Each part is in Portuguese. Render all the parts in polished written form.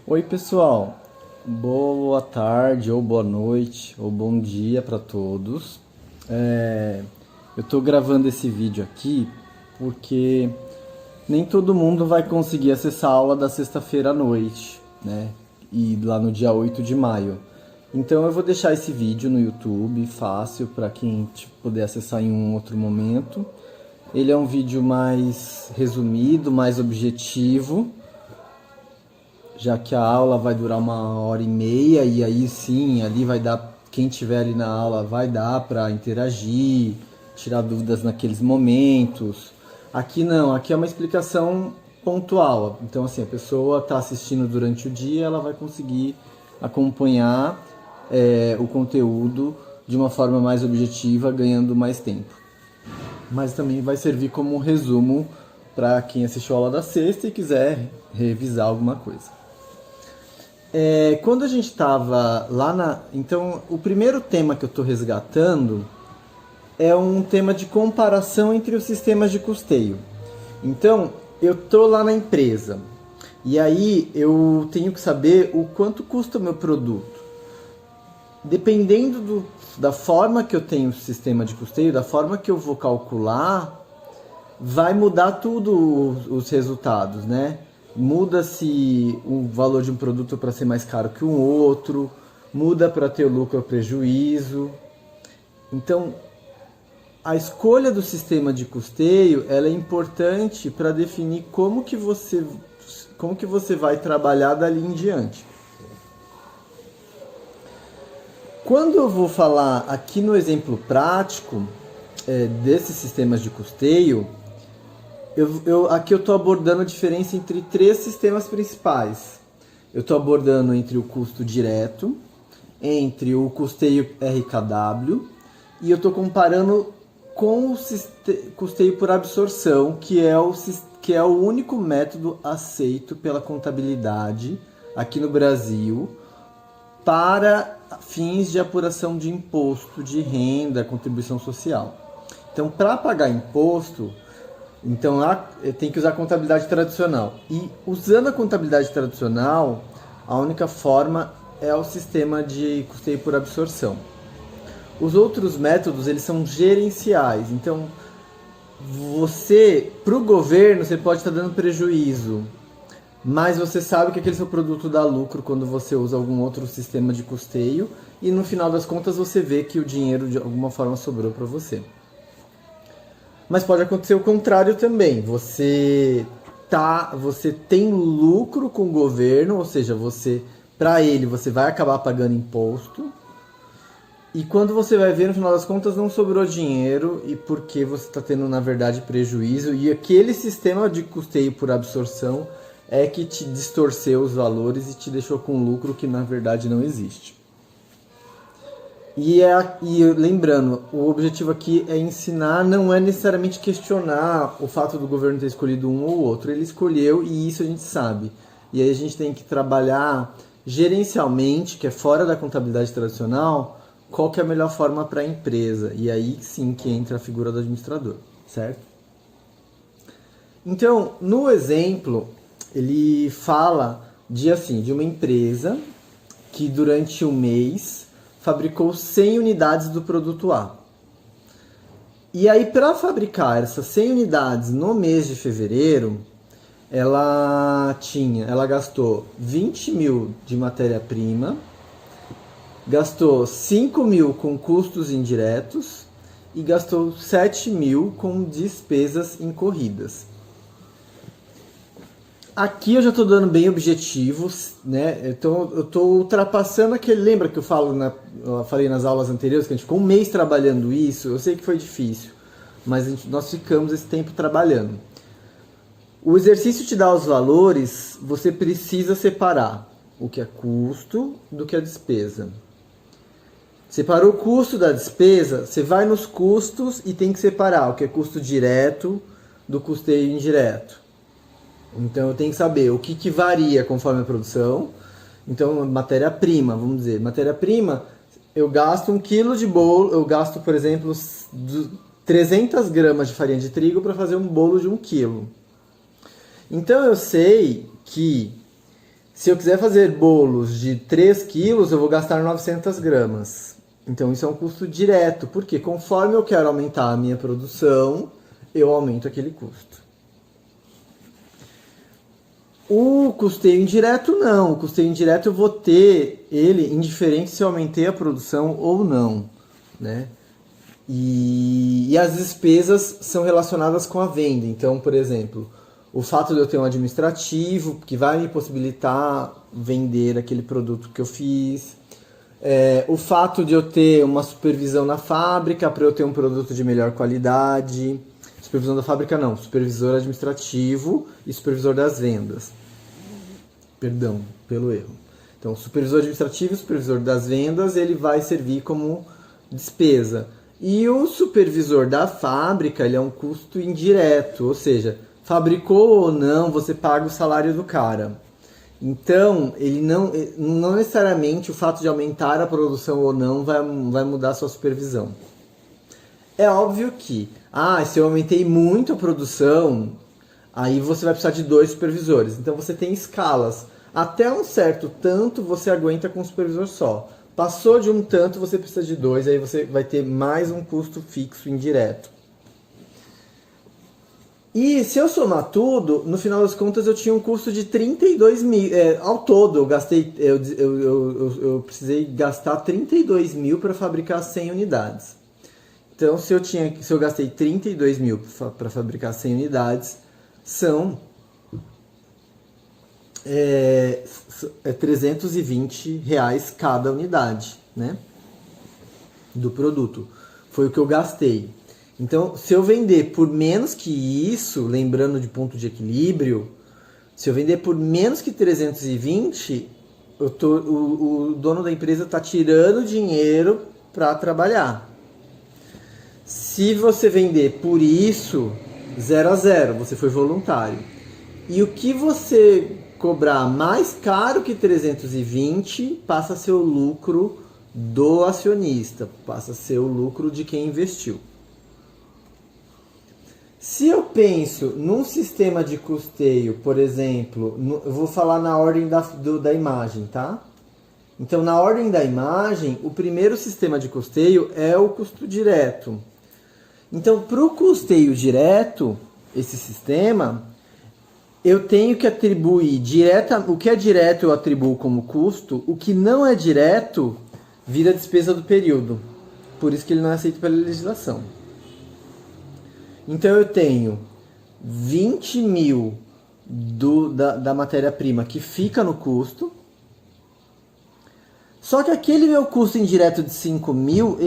Oi, pessoal. Boa tarde, ou boa noite, ou bom dia para todos. Eu estou gravando esse vídeo aqui porque nem todo mundo vai conseguir acessar a aula da sexta-feira à noite, né? E lá no dia 8 de maio. Então eu vou deixar esse vídeo no YouTube, fácil para quem puder acessar em um outro momento. Ele é um vídeo mais resumido, mais objetivo, já que a aula vai durar 1h30 e aí sim, ali vai dar, quem tiver ali na aula vai dar para interagir, tirar dúvidas naqueles momentos. Aqui não, aqui é uma explicação pontual. Então assim, a pessoa está assistindo durante o dia, ela vai conseguir acompanhar o conteúdo de uma forma mais objetiva, ganhando mais tempo. Mas também vai servir como um resumo para quem assistiu a aula da sexta e quiser revisar alguma coisa. Quando a gente estava lá na... Então, o primeiro tema que eu estou resgatando é um tema de comparação entre os sistemas de custeio. Então, eu estou lá na empresa e aí eu tenho que saber o quanto custa o meu produto. Dependendo da forma que eu tenho o sistema de custeio, da forma que eu vou calcular, vai mudar tudo os resultados, né? Muda-se o valor de um produto para ser mais caro que um outro, muda para ter lucro ou prejuízo. Então, a escolha do sistema de custeio ela é importante para definir como que você vai trabalhar dali em diante. Quando eu vou falar aqui no exemplo prático desses sistemas de custeio, aqui eu estou abordando a diferença entre três sistemas principais. Eu estou abordando entre o custo direto, entre o custeio RKW e eu estou comparando com o custeio por absorção, que é o único método aceito pela contabilidade aqui no Brasil para fins de apuração de imposto de renda, contribuição social. Então, para pagar imposto, então tem que usar a contabilidade tradicional. E usando a contabilidade tradicional, a única forma é o sistema de custeio por absorção. Os outros métodos, eles são gerenciais. Então, para o governo, você pode estar dando prejuízo, mas você sabe que aquele seu produto dá lucro quando você usa algum outro sistema de custeio e no final das contas você vê que o dinheiro de alguma forma sobrou para você. Mas pode acontecer o contrário também. Você tem lucro com o governo, ou seja, para ele você vai acabar pagando imposto. E quando você vai ver, no final das contas, não sobrou dinheiro e porque você está tendo, na verdade, prejuízo. E aquele sistema de custeio por absorção é que te distorceu os valores e te deixou com lucro que, na verdade, não existe. E lembrando, o objetivo aqui é ensinar, não é necessariamente questionar o fato do governo ter escolhido um ou outro. Ele escolheu e isso a gente sabe. E aí a gente tem que trabalhar gerencialmente, que é fora da contabilidade tradicional, qual que é a melhor forma para a empresa. E aí sim que entra a figura do administrador, certo? Então, no exemplo, ele fala de uma empresa que durante um mês fabricou 100 unidades do produto A. E aí, para fabricar essas 100 unidades no mês de fevereiro, ela gastou 20 mil de matéria-prima, gastou 5 mil com custos indiretos e gastou 7 mil com despesas incorridas. Aqui eu já estou dando bem objetivos, né? Então eu estou ultrapassando aquele... Lembra que eu falei nas aulas anteriores que a gente ficou um mês trabalhando isso? Eu sei que foi difícil, mas nós ficamos esse tempo trabalhando. O exercício te dá os valores, você precisa separar o que é custo do que é despesa. Separou o custo da despesa, você vai nos custos e tem que separar o que é custo direto do custeio indireto. Então eu tenho que saber o que varia conforme a produção. Então, matéria-prima, vamos dizer. Matéria-prima, eu gasto 1 quilo de bolo, eu gasto, por exemplo, 300 gramas de farinha de trigo para fazer um bolo de 1 quilo. Então eu sei que Se eu quiser fazer bolos de 3 quilos, eu vou gastar 900 gramas. Então isso é um custo direto, porque conforme eu quero aumentar a minha produção, eu aumento aquele custo. O custeio indireto não. O custeio indireto eu vou ter ele indiferente se eu aumentei a produção ou não, né? E as despesas são relacionadas com a venda. Então, por exemplo, o fato de eu ter um administrativo que vai me possibilitar vender aquele produto que eu fiz. O fato de eu ter uma supervisão na fábrica para eu ter um produto de melhor qualidade. Supervisão da fábrica não, supervisor administrativo e supervisor das vendas. Perdão pelo erro. Então, o supervisor administrativo e o supervisor das vendas, ele vai servir como despesa. E o supervisor da fábrica, ele é um custo indireto, ou seja, fabricou ou não, você paga o salário do cara. Então, ele não necessariamente o fato de aumentar a produção ou não vai mudar a sua supervisão. É óbvio que, se eu aumentei muito a produção, aí você vai precisar de 2 supervisores. Então você tem escalas. Até um certo tanto você aguenta com um supervisor só. Passou de um tanto, você precisa de 2, aí você vai ter mais um custo fixo indireto. E se eu somar tudo, no final das contas eu tinha um custo de 32 mil. Ao todo, eu precisei gastar 32 mil para fabricar 100 unidades. Então, se eu gastei 32 mil para fabricar 100 unidades, são 320 reais cada unidade, né, do produto. Foi o que eu gastei. Então, se eu vender por menos que isso, lembrando de ponto de equilíbrio, se eu vender por menos que 320, o dono da empresa está tirando dinheiro para trabalhar. Se você vender por isso, 0 a 0, você foi voluntário. E o que você cobrar mais caro que 320 passa a ser o lucro do acionista, passa a ser o lucro de quem investiu. Se eu penso num sistema de custeio, por exemplo, eu vou falar na ordem da imagem, tá? Então, na ordem da imagem, o primeiro sistema de custeio é o custo direto. Então, para o custeio direto, esse sistema, eu tenho que atribuir o que é direto eu atribuo como custo, o que não é direto vira despesa do período. Por isso que ele não é aceito pela legislação. Então eu tenho 20 mil da matéria-prima que fica no custo. Só que aquele meu custo indireto de 5 mil,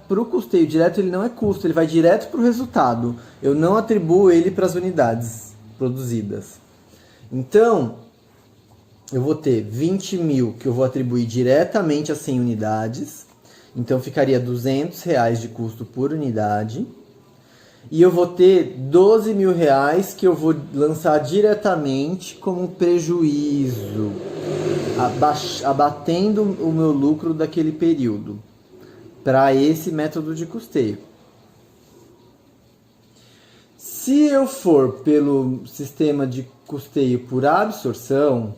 para o custeio direto, ele não é custo, ele vai direto para o resultado. Eu não atribuo ele para as unidades produzidas. Então, eu vou ter 20 mil que eu vou atribuir diretamente a 100 unidades. Então, ficaria 200 reais de custo por unidade. E eu vou ter 12 mil reais que eu vou lançar diretamente como prejuízo, abatendo o meu lucro daquele período, para esse método de custeio. Se eu for pelo sistema de custeio por absorção,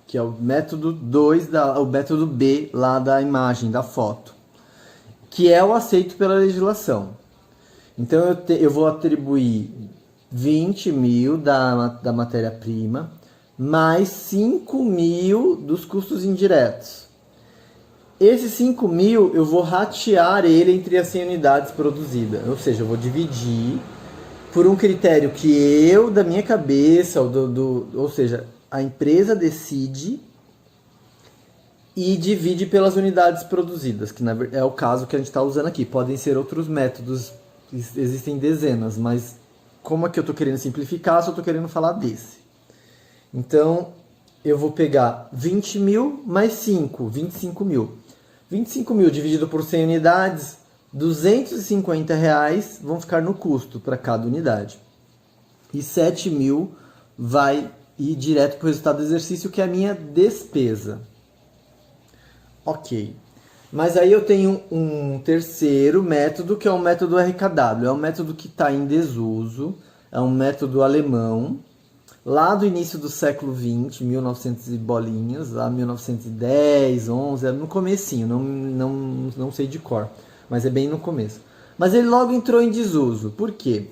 que é o método 2, o método B lá da imagem, da foto, que é o aceito pela legislação. Então eu vou atribuir 20 mil da matéria-prima, mais 5 mil dos custos indiretos. Esses 5 mil eu vou ratear ele entre as 100 unidades produzidas. Ou seja, eu vou dividir por um critério que eu, da minha cabeça, ou seja, a empresa decide e divide pelas unidades produzidas, que é o caso que a gente está usando aqui. Podem ser outros métodos, existem dezenas, mas como aqui eu estou querendo simplificar, só estou querendo falar desse. Então, eu vou pegar 20 mil mais 5, 25 mil. 25 mil dividido por 100 unidades, 250 reais vão ficar no custo para cada unidade. E 7 mil vai ir direto para o resultado do exercício, que é a minha despesa. Ok. Mas aí eu tenho um terceiro método, que é o método RKW. É um método que está em desuso, é um método alemão. lá do início do século XX, 1900 e bolinhas, lá 1910, 11, é no comecinho, não sei de cor, mas é bem no começo. Mas ele logo entrou em desuso. Por quê?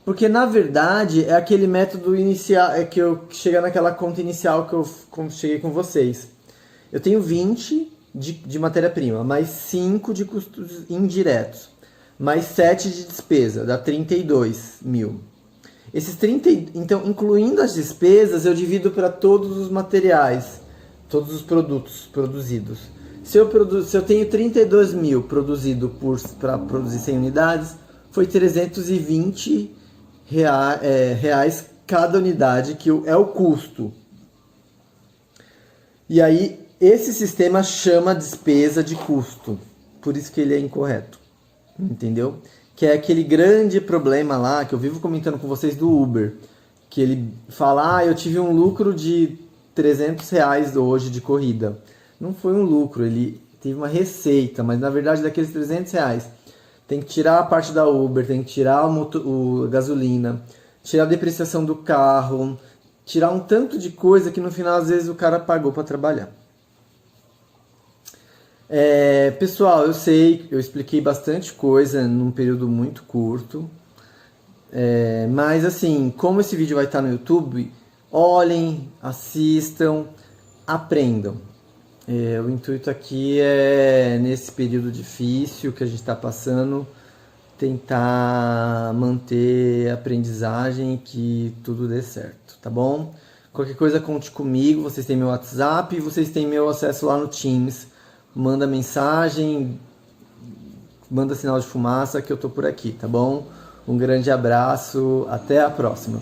Porque na verdade é aquele método inicial, é que eu chega naquela conta inicial que eu cheguei com vocês. Eu tenho 20 de matéria-prima, mais 5 de custos indiretos, mais 7 de despesa, dá 32 mil. Esses 30, então, incluindo as despesas, eu divido para todos os materiais, todos os produtos produzidos. Se eu tenho 32 mil produzido para produzir 100 unidades, foi 320 reais cada unidade, que é o custo. E aí, esse sistema chama despesa de custo, por isso que ele é incorreto, entendeu? Que é aquele grande problema lá, que eu vivo comentando com vocês do Uber, que ele fala, eu tive um lucro de 300 reais hoje de corrida. Não foi um lucro, ele teve uma receita, mas na verdade daqueles 300 reais, tem que tirar a parte da Uber, tem que tirar a gasolina, tirar a depreciação do carro, tirar um tanto de coisa que no final às vezes o cara pagou para trabalhar. Pessoal, eu sei, eu expliquei bastante coisa num período muito curto, mas assim, como esse vídeo vai estar no YouTube, olhem, assistam, aprendam. O intuito aqui é, nesse período difícil que a gente está passando, tentar manter a aprendizagem e que tudo dê certo, tá bom? Qualquer coisa, conte comigo, vocês têm meu WhatsApp e vocês têm meu acesso lá no Teams. Manda mensagem, manda sinal de fumaça que eu tô por aqui, tá bom? Um grande abraço, até a próxima.